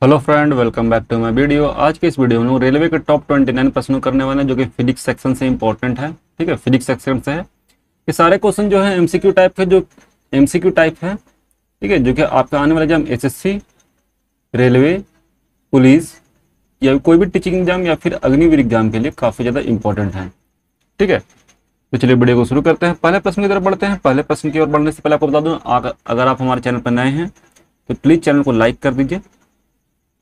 Hello friend, welcome back to my video. आज के इस वीडियो में रेलवे के टॉप 29 प्रश्नों करने वाले हैं जो कि फिजिक्स सेक्शन से इंपॉर्टेंट है। ठीक है, फिजिक्स सेक्शन से है। ये सारे क्वेश्चन जो है एमसीक्यू टाइप के, जो एमसीक्यू टाइप है। ठीक है, जो कि आपका आने वाला एग्जाम एसएससी, रेलवे, पुलिस या कोई भी टीचिंग एग्जाम या फिर अग्निवीर एग्जाम के लिए काफ़ी ज़्यादा इंपॉर्टेंट है। ठीक है, तो चलिए वीडियो को शुरू करते हैं। पहले प्रश्न की तरफ बढ़ते हैं। पहले प्रश्न की ओर बढ़ने से पहले आपको बता दूं, अगर आप हमारे चैनल पर नए हैं तो प्लीज़ चैनल को लाइक कर दीजिए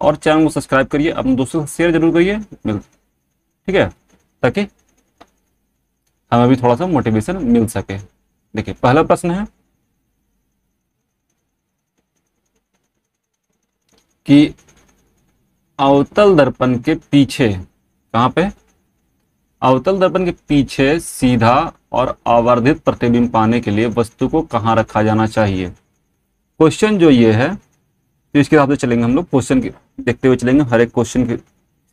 और चैनल को सब्सक्राइब करिए, अपने दोस्तों से शेयर जरूर करिए। ठीक है, ताकि हमें भी थोड़ा सा मोटिवेशन मिल सके। देखिए, पहला प्रश्न है कि अवतल दर्पण के पीछे, कहाँ पे, अवतल दर्पण के पीछे सीधा और आवर्धित प्रतिबिंब पाने के लिए वस्तु को कहाँ रखा जाना चाहिए। क्वेश्चन जो ये है, तो इसके हिसाब से चलेंगे हम लोग, क्वेश्चन देखते हुए चलेंगे हर एक क्वेश्चन के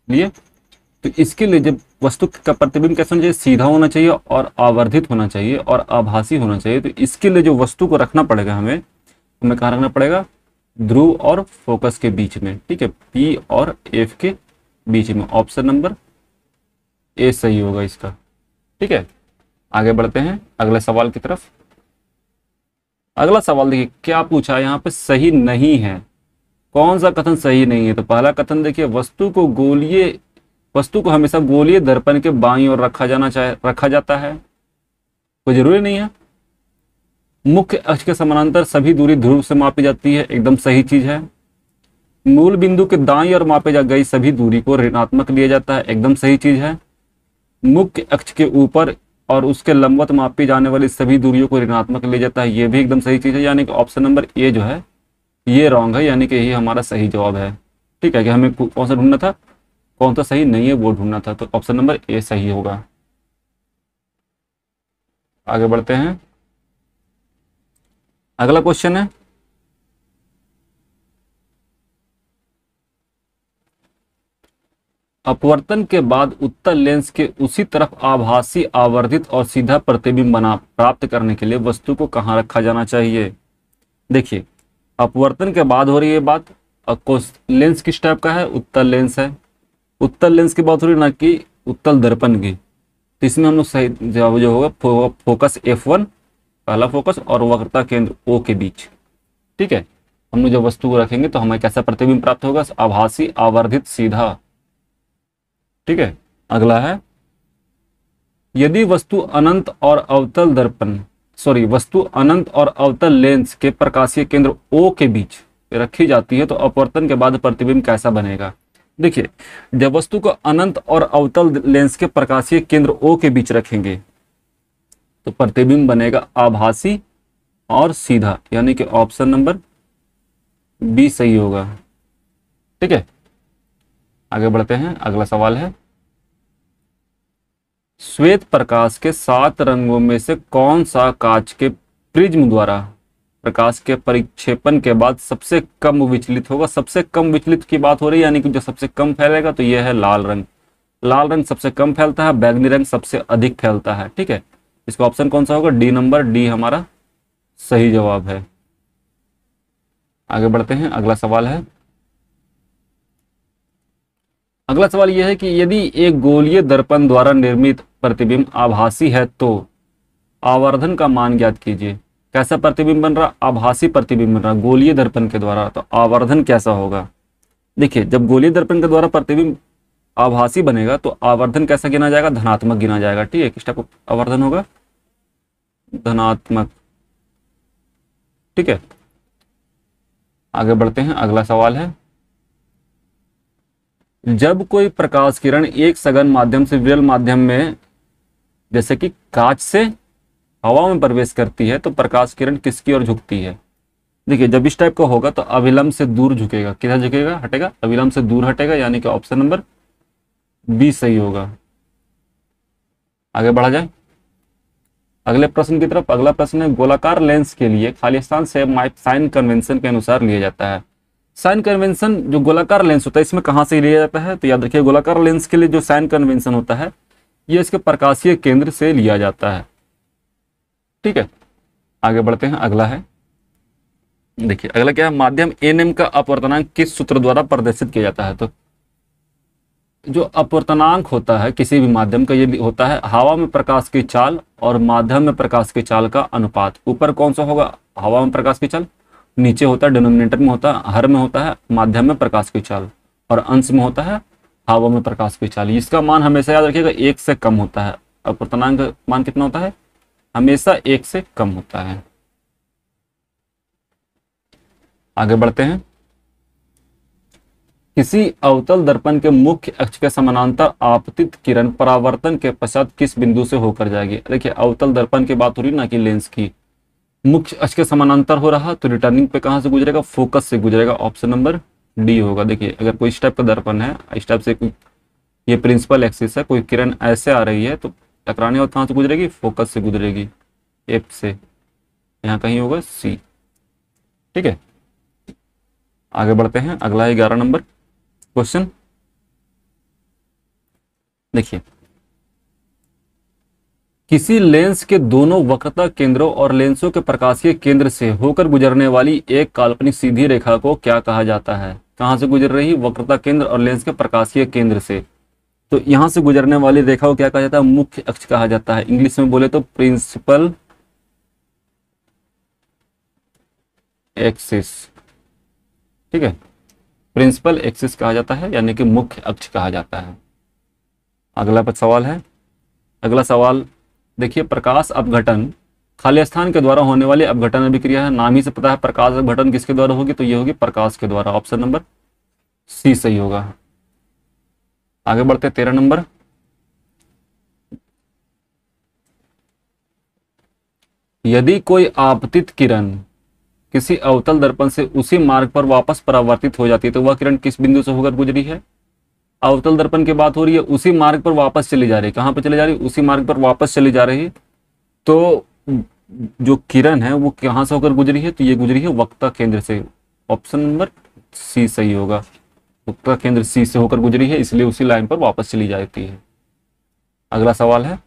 लिए। तो इसके लिए जब वस्तु का प्रतिबिंब कैसा होना चाहिए, सीधा होना चाहिए और आवर्धित होना चाहिए और आभासी होना चाहिए। तो इसके लिए जो वस्तु को रखना पड़ेगा, हमें कहाँ रखना पड़ेगा, ध्रुव और फोकस के बीच में। ठीक है, पी और एफ के बीच में। ऑप्शन नंबर ए सही होगा इसका। ठीक है, आगे बढ़ते हैं अगले सवाल की तरफ। अगला सवाल देखिए क्या पूछा है यहाँ पे, सही नहीं है। कौन सा कथन सही नहीं है? तो पहला कथन देखिए, वस्तु को हमेशा गोलीय दर्पण के बाईं ओर रखा जाता है। कोई जरूरी नहीं है। मुख्य अक्ष के समानांतर सभी दूरी ध्रुव से मापी जाती है, एकदम सही चीज है। मूल बिंदु के दाईं ओर मापे जा गई सभी दूरी को ऋणात्मक लिया जाता है, एकदम सही चीज है। मुख्य अक्ष के ऊपर और उसके लंबवत मापी जाने वाली सभी दूरियों को ऋणात्मक लिया जाता है, ये भी एकदम सही चीज है। यानी कि ऑप्शन नंबर ए जो है ये रॉन्ग है, यानी कि ये हमारा सही जवाब है। ठीक है, कि हमें कौन सा ढूंढना था, कौन सा सही नहीं है वो ढूंढना था। तो ऑप्शन नंबर ए सही होगा। आगे बढ़ते हैं। अगला क्वेश्चन है, अपवर्तन के बाद उत्तल लेंस के उसी तरफ आभासी, आवर्धित और सीधा प्रतिबिंब बना प्राप्त करने के लिए वस्तु को कहाँ रखा जाना चाहिए। देखिए, अपवर्तन के बाद हो रही है बात। लेंस किस टाइप का है, उत्तल लेंस है। उत्तल लेंस की बात हो रही है, ना कि उत्तल दर्पण की। तो इसमें हम लोग सही जवाब जो होगा फोकस F1, पहला फोकस, और वक्रता केंद्र O के बीच। ठीक है, हम लोग जब वस्तु को रखेंगे तो हमें कैसा प्रतिबिंब प्राप्त होगा, आभासी, आवर्धित, सीधा। ठीक है, अगला है, यदि वस्तु अनंत और अवतल लेंस के प्रकाशीय केंद्र O के बीच रखी जाती है तो अपवर्तन के बाद प्रतिबिंब कैसा बनेगा। देखिए, जब वस्तु को अनंत और अवतल लेंस के प्रकाशीय केंद्र O के बीच रखेंगे तो प्रतिबिंब बनेगा आभासी और सीधा, यानी कि ऑप्शन नंबर बी सही होगा। ठीक है, आगे बढ़ते हैं। अगला सवाल है, श्वेत प्रकाश के 7 रंगों में से कौन सा कांच के प्रिज्म द्वारा प्रकाश के परिक्षेपण के बाद सबसे कम विचलित होगा। सबसे कम विचलित की बात हो रही है, यानी कि जो सबसे कम फैलेगा, तो यह है लाल रंग। लाल रंग सबसे कम फैलता है, बैगनी रंग सबसे अधिक फैलता है। ठीक है, इसका ऑप्शन कौन सा होगा, डी नंबर, डी हमारा सही जवाब है। आगे बढ़ते हैं। अगला सवाल है, अगला सवाल यह है कि यदि एक गोलीय दर्पण द्वारा निर्मित प्रतिबिंब आभासी है तो आवर्धन का मान ज्ञात कीजिए। कैसा प्रतिबिंब बन रहा, आभासी प्रतिबिंब बन रहा गोलीय दर्पण के द्वारा, तो आवर्धन कैसा होगा। देखिए, जब गोलीय दर्पण के द्वारा प्रतिबिंब आभासी बनेगा तो आवर्धन कैसा गिना जाएगा, धनात्मक गिना जाएगा। ठीक है, किस टाइप का आवर्धन होगा, धनात्मक। ठीक है, आगे बढ़ते हैं। अगला सवाल है, जब कोई प्रकाश किरण एक सघन माध्यम से विरल माध्यम में, जैसे कि कांच से हवा में प्रवेश करती है, तो प्रकाश किरण किसकी ओर झुकती है। देखिए, जब इस टाइप का होगा तो अविलंब से दूर झुकेगा। किधर झुकेगा, हटेगा, अविलंब से दूर हटेगा, यानी कि ऑप्शन नंबर बी सही होगा। आगे बढ़ा जाए अगले प्रश्न की तरफ। अगला प्रश्न है, गोलाकार लेंस के लिए खाली स्थान से साइन कन्वेंशन के अनुसार लिया जाता है। साइन कन्वेंशन जो गोलाकार लेंस होता है, इसमें कहाँ से लिया जाता है, तो याद रखिए, गोलाकार लेंस के लिए जो साइन कन्वेंशन होता है ये इसके प्रकाशीय केंद्र से लिया जाता है। ठीक है, आगे बढ़ते हैं। अगला है, देखिए अगला क्या है, माध्यम एनएम का अपवर्तनांक किस सूत्र द्वारा प्रदर्शित किया जाता है। तो जो अपवर्तनांक होता है किसी भी माध्यम का, ये होता है हवा में प्रकाश की चाल और माध्यम में प्रकाश की चाल का अनुपात। ऊपर कौन सा होगा, हवा में प्रकाश की चाल, नीचे होता है डिनोमिनेटर में होता है, हर में होता है माध्यम में प्रकाश की चाल, और अंश में होता है हवा में प्रकाश की चाल। इसका मान हमेशा याद रखिएगा 1 से कम होता है। अपवर्तनांक का मान कितना होता है, हमेशा 1 से कम होता है। आगे बढ़ते हैं। किसी अवतल दर्पण के मुख्य अक्ष के समानांतर आपतित किरण परावर्तन के पश्चात किस बिंदु से होकर जाएगी। देखिए अवतल दर्पण की बात हो रही ना कि लेंस की, मुख्य अक्ष के समानांतर हो रहा तो रिटर्निंग पे कहां से गुजरेगा, फोकस से गुजरेगा। ऑप्शन नंबर डी होगा। देखिए अगर कोई इस टाइप का दर्पण है, इस टाइप से ये प्रिंसिपल एक्सिस है, कोई किरण ऐसे आ रही है तो टकराने और कहां से गुजरेगी, फोकस से गुजरेगी, एफ से, यहाँ कहीं होगा सी। ठीक है, आगे बढ़ते हैं। अगला 11 नंबर क्वेश्चन। देखिए किसी लेंस के दोनों वक्रता केंद्रों और लेंसों के प्रकाशीय केंद्र से होकर गुजरने वाली एक काल्पनिक सीधी रेखा को क्या कहा जाता है। कहां से गुजर रही, वक्रता केंद्र और लेंस के प्रकाशीय केंद्र से। तो यहां से गुजरने वाली रेखा को क्या कहा जाता है, मुख्य अक्ष कहा जाता है। इंग्लिश में बोले तो प्रिंसिपल एक्सिस। ठीक है, प्रिंसिपल एक्सिस कहा जाता है, यानी कि मुख्य अक्ष कहा जाता है। अगला सवाल है, अगला सवाल देखिए, प्रकाश अपघटन खाली स्थान के द्वारा होने वाली अपघटन अभिक्रिया है। नाम ही से पता है प्रकाश अपघटन किसके द्वारा होगी, तो ये होगी प्रकाश के द्वारा। ऑप्शन नंबर सी सही होगा। आगे बढ़ते 13 नंबर। यदि कोई आपतित किरण किसी अवतल दर्पण से उसी मार्ग पर वापस परावर्तित हो जाती है तो वह किरण किस बिंदु से होकर गुजरी है। अवतल दर्पण की बात हो रही है, उसी मार्ग पर वापस चली जा रही है। कहां पर चली जा रही है, उसी मार्ग पर वापस चली जा रही है। तो जो किरण है वो कहां से होकर गुजरी है, तो ये गुजरी है वक्ता केंद्र से। ऑप्शन नंबर सी सही होगा। वक्ता केंद्र सी से होकर गुजरी है, इसलिए उसी लाइन पर वापस चली जाती है। अगला सवाल है,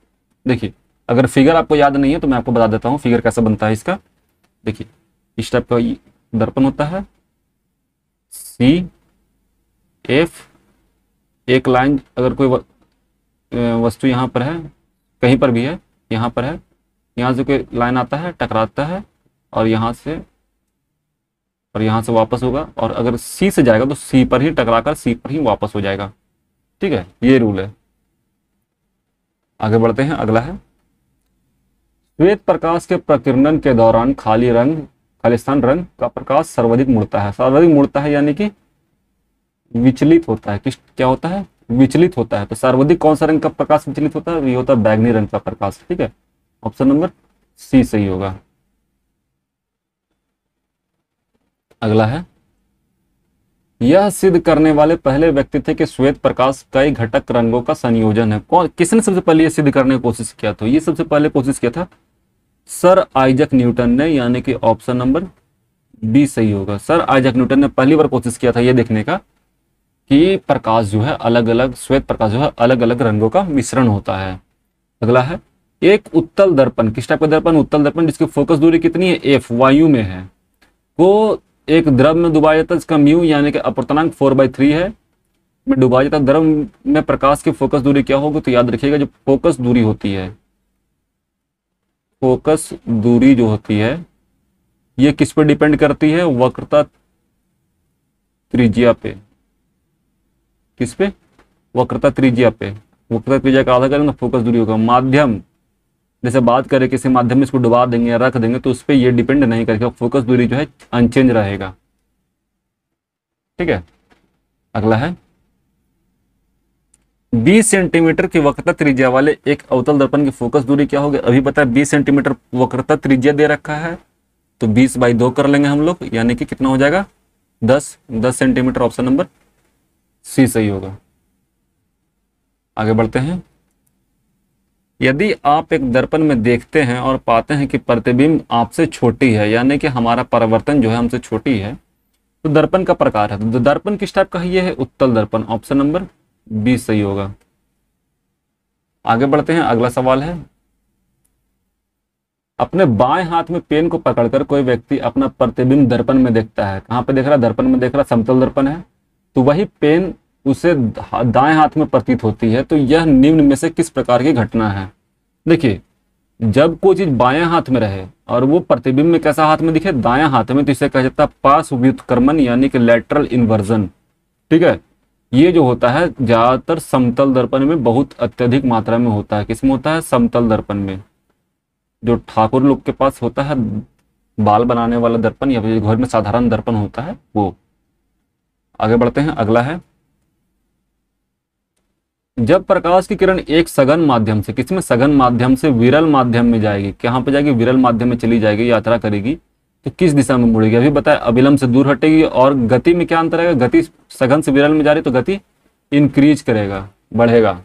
देखिए अगर फिगर आपको याद नहीं है तो मैं आपको बता देता हूं फिगर कैसे बनता है इसका। देखिए इस टाइप का दर्पण होता है, सी एफ, एक लाइन, अगर कोई वस्तु यहाँ पर है, कहीं पर भी है, यहाँ पर है, यहाँ से कोई लाइन आता है टकराता है और यहाँ से वापस होगा, और अगर सी से जाएगा तो सी पर ही टकराकर सी पर ही वापस हो जाएगा। ठीक है, ये रूल है। आगे बढ़ते हैं। अगला है, श्वेत प्रकाश के प्रकीर्णन के दौरान खालिस्तान रंग का प्रकाश सर्वाधिक मुड़ता है। सर्वाधिक मुड़ता है यानी कि विचलित होता है। क्या होता है, विचलित होता है। तो सर्वाधिक कौन सा रंग का प्रकाश विचलित होता है, ये होता है बैगनी रंग का प्रकाश। ठीक है, ऑप्शन नंबर सी सही होगा। अगला है, यह सिद्ध करने वाले पहले व्यक्ति थे कि श्वेत प्रकाश कई घटक रंगों का संयोजन है। किसने सबसे पहले यह सिद्ध करने की कोशिश किया, तो ये सबसे पहले कोशिश किया था सर आइजक न्यूटन ने, यानी कि ऑप्शन नंबर बी सही होगा। सर आइजक न्यूटन ने पहली बार कोशिश किया था यह देखने का कि प्रकाश जो है अलग अलग, श्वेत प्रकाश जो है अलग अलग रंगों का मिश्रण होता है। अगला है, एक उत्तल दर्पण, किस टाइप का दर्पण, उत्तल दर्पण जिसकी फोकस दूरी कितनी है, एफ, वायु में है, वो एक द्रव में डुबाया जाता है, इसका म्यू यानी कि अपवर्तनांक 4/3 है, में डुबाया जाता है। द्रव में प्रकाश की फोकस दूरी क्या होगी, तो याद रखिएगा जो फोकस दूरी होती है, फोकस दूरी जो होती है ये किस पर डिपेंड करती है, वक्रता त्रिज्या पे। किस पे, वक्रता त्रिज्या पे। वक्रता त्रिज्या का आधा करें ना फोकस दूरी होगा। माध्यम, जैसे बात करें किसी माध्यम में इसको डुबा देंगे या रख देंगे तो उस पर ये डिपेंड नहीं करेगा, फोकस दूरी जो है अनचेंज रहेगा। ठीक है, अगला है, 20 सेंटीमीटर की वक्रता त्रिज्या वाले एक अवतल दर्पण की फोकस दूरी क्या होगी। अभी पता है 20 सेंटीमीटर वक्रता त्रिज्या दे रखा है, तो 20/2 कर लेंगे हम लोग, यानी कि कितना हो जाएगा 10 सेंटीमीटर। ऑप्शन नंबर सी सही होगा। आगे बढ़ते हैं, यदि आप एक दर्पण में देखते हैं और पाते हैं कि प्रतिबिंब आपसे छोटी है, यानी कि हमारा परावर्तन जो है हमसे छोटी है, तो दर्पण का प्रकार है। तो दर्पण किस टाइप का है, ये है उत्तल दर्पण। ऑप्शन नंबर बी सही होगा। आगे बढ़ते हैं। अगला सवाल है, अपने बाएं हाथ में पेन को पकड़कर कोई व्यक्ति अपना प्रतिबिंब दर्पण में देखता है। कहाँ पे देख रहा है? दर्पण में देख रहा है, समतल दर्पण है। तो वही पेन उसे दाएं हाथ में प्रतीत होती है। तो यह निम्न में से किस प्रकार की घटना है? देखिए, जब कोई चीज बाएं हाथ में रहे और वो प्रतिबिंब में कैसा हाथ में दिखे? दायां हाथ में, तो इसे कहा जाता है पार्श्व व्युत्क्रमण यानी कि लैटरल इन्वर्जन। ठीक है, ये जो होता है ज्यादातर समतल दर्पण में बहुत अत्यधिक मात्रा में होता है। किसमें होता है? समतल दर्पण में। जो ठाकुर लोग के पास होता है बाल बनाने वाला दर्पण, या फिर घर में साधारण दर्पण होता है वो। आगे बढ़ते हैं, अगला है, जब प्रकाश की किरण एक सघन माध्यम से, किसमें? सघन माध्यम से विरल माध्यम में जाएगी। कहां पे जाएगी? विरल माध्यम में चली जाएगी, यात्रा करेगी, तो किस दिशा में मुड़ेगी? अभी बताया, अविलंब से दूर हटेगी। और गति में क्या अंतर आएगा? गति सघन से विरल में जा रही तो गति इंक्रीज करेगा, बढ़ेगा।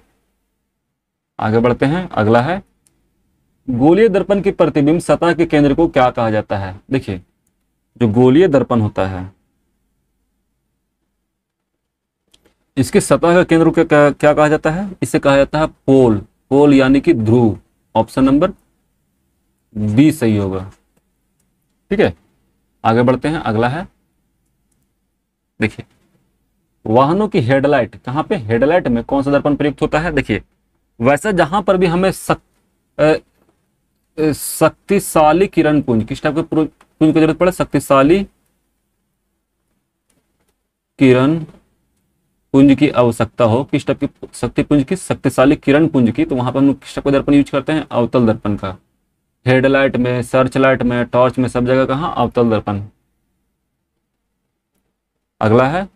आगे बढ़ते हैं, अगला है, गोलीय दर्पण की प्रतिबिंब सतह के केंद्र को क्या कहा जाता है? देखिए, जो गोलीय दर्पण होता है इसके सतह का केंद्र को क्या कहा जाता है? इसे कहा जाता है पोल। पोल यानी कि ध्रुव। ऑप्शन नंबर बी सही होगा। ठीक है, आगे बढ़ते हैं, अगला है, देखिए, वाहनों की हेडलाइट, कहां पे? हेडलाइट में कौन सा दर्पण प्रयुक्त होता है? देखिए, वैसे जहां पर भी हमें शक्तिशाली किरण पुंज, किस टाइप के पुंज की जरूरत पड़े? शक्तिशाली किरण पुंज की आवश्यकता हो, किस टाइप की शक्ति पुंज की? शक्तिशाली किरण पुंज की, तो वहां पर हम किस टाइप का दर्पण यूज करते हैं? अवतल दर्पण का। हेडलाइट में, सर्च लाइट में, टॉर्च में, सब जगह कहां? अवतल दर्पण। अगला है,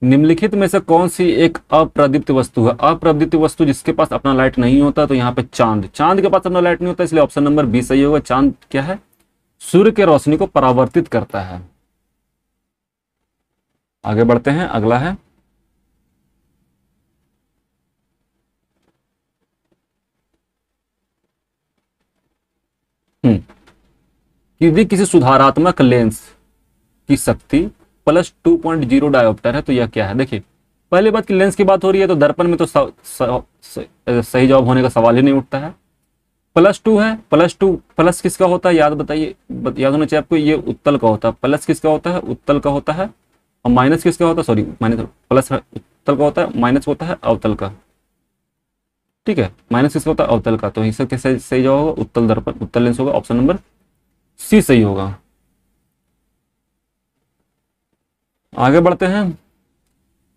निम्नलिखित में से कौन सी एक अप्रदीप्त वस्तु है? अप्रदीप्त वस्तु जिसके पास अपना लाइट नहीं होता, तो यहाँ पे चांद। चांद के पास अपना लाइट नहीं होता, इसलिए ऑप्शन नंबर बी सही होगा। चांद क्या है? सूर्य के रोशनी को परावर्तित करता है। आगे बढ़ते हैं, अगला है, यदि किसी सुधारात्मक लेंस की शक्ति +2.0 डायोप्टर है तो यह क्या है? देखिए, पहले बात की लेंस की बात हो रही है तो दर्पण में तो सही जवाब होने का सवाल ही नहीं उठता है। +2 है, +2 प्लस किसका होता है? याद बताइए, याद होना चाहिए आपको, ये उत्तल का होता है। प्लस किसका होता है? उत्तल का होता है। और माइनस किसका होता है? सॉरी, माइनस, प्लस उत्तल का होता है, माइनस होता है अवतल का। ठीक है, माइनस किसका होता है? अवतल का। तो इसका कैसे सही जवाब होगा? उत्तल दर्पण, उत्तल लेंस होगा। ऑप्शन नंबर सी सही होगा। आगे बढ़ते हैं,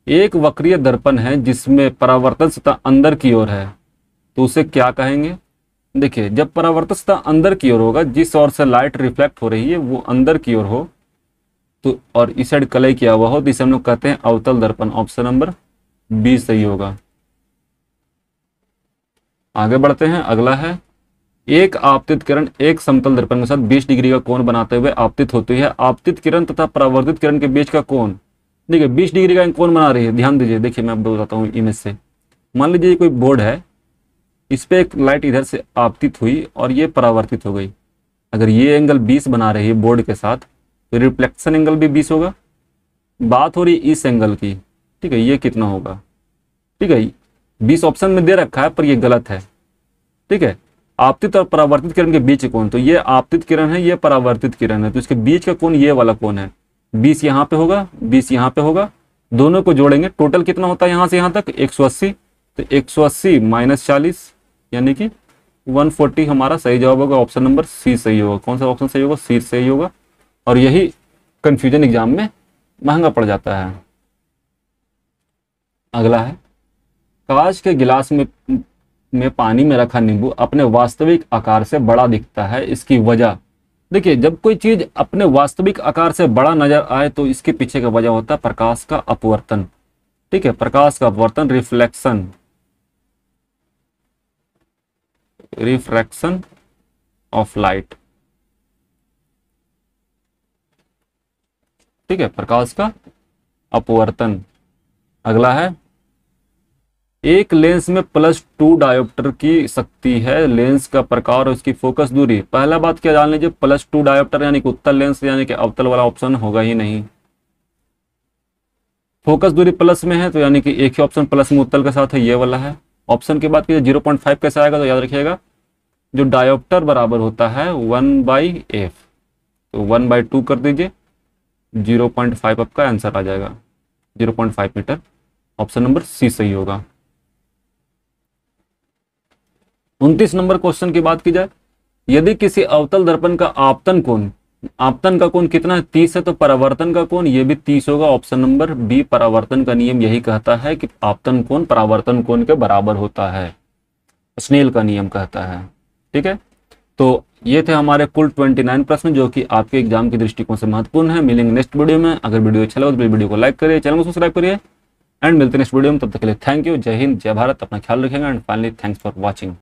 एक वक्रीय दर्पण है जिसमें परावर्तन सतह अंदर की ओर है, तो उसे क्या कहेंगे? देखिए, जब परावर्तन सतह अंदर की ओर होगा, जिस ओर से लाइट रिफ्लेक्ट हो रही है वो अंदर की ओर हो, तो और इस साइड कलई किया हुआ हो, तो इसे हम लोग कहते हैं अवतल दर्पण। ऑप्शन नंबर बी सही होगा। आगे बढ़ते हैं, अगला है, एक आपतित किरण एक समतल दर्पण के साथ 20 डिग्री का कोण बनाते हुए आपतित होती है। आपतित किरण तथा परावर्तित किरण के बीच का कोण, देखिए 20 डिग्री का कोण बना रही है। ध्यान दीजिए, देखिए मैं आपको बताता हूँ इमेज से। मान लीजिए कोई बोर्ड है, इस पे एक लाइट इधर से आपतित हुई और ये परावर्तित हो गई। अगर ये एंगल 20 बना रही है बोर्ड के साथ, तो रिफ्लेक्शन एंगल भी 20 होगा। बात हो रही है इस एंगल की, ठीक है, ये कितना होगा? ठीक है, 20 ऑप्शन में दे रखा है पर ये गलत है। ठीक है, आपतित और परावर्तित किरण के बीच कोण, तो ये आपतित किरण है, ये परावर्तित किरण है, तो इसके बीच का कोण ये वाला कोण है। 20 यहाँ पे होगा, 20 यहाँ पे होगा, दोनों को जोड़ेंगे, टोटल कितना होता है यहाँ से यहाँ तक? 180। तो 180 - 40 यानी कि 140 हमारा सही जवाब होगा। ऑप्शन नंबर सी सही होगा। कौन सा ऑप्शन सही होगा? सी सही होगा। और यही कंफ्यूजन एग्जाम में महंगा पड़ जाता है। अगला है, कांच के गिलास में पानी में रखा नींबू अपने वास्तविक आकार से बड़ा दिखता है, इसकी वजह? देखिए, जब कोई चीज अपने वास्तविक आकार से बड़ा नजर आए तो इसके पीछे का वजह होता है प्रकाश का अपवर्तन। ठीक है, प्रकाश का अपवर्तन, रिफ्रैक्शन ऑफ लाइट। ठीक है, प्रकाश का अपवर्तन। अगला है, एक लेंस में +2 डायोप्टर की शक्ति है, लेंस का प्रकार और उसकी फोकस दूरी। पहला बात क्या जान लीजिए, +2 डायोप्टर यानी कि उत्तल लेंस यानी कि अवतल वाला ऑप्शन होगा ही नहीं। फोकस दूरी प्लस में है तो यानी कि एक ही ऑप्शन प्लस में उत्तल के साथ है, ये वाला है। ऑप्शन के बाद 0.5 कैसे आएगा? तो याद रखिएगा जो डायोप्टर बराबर होता है 1/f, तो 1/2 कर दीजिए, 0.5 आपका आंसर आ जाएगा, 0.5 मीटर। ऑप्शन नंबर सी सही होगा। 29 नंबर क्वेश्चन की बात की जाए, यदि किसी अवतल दर्पण का आपतन का कोण कितना है, 30 है, तो परावर्तन का कोण ये भी 30 होगा। ऑप्शन नंबर बी, परावर्तन का नियम यही कहता है कि आपतन कोण परावर्तन कोण के बराबर होता है, स्नेल का नियम कहता है। ठीक है, तो ये थे हमारे कुल 29 प्रश्न जो कि आपके एग्जाम की दृष्टिकोण से महत्वपूर्ण है। मिलेंगे नेक्स्ट वीडियो में। अगर वीडियो अच्छा लगा तो वीडियो को लाइक करिए, चैनल को सब्सक्राइब करिए एंड मिलते हैं नेक्स्ट वीडियो में। तब तक के लिए थैंक यू, जय हिंद, जय भारत, अपना ख्याल रखेंगे and finally thanks for watching.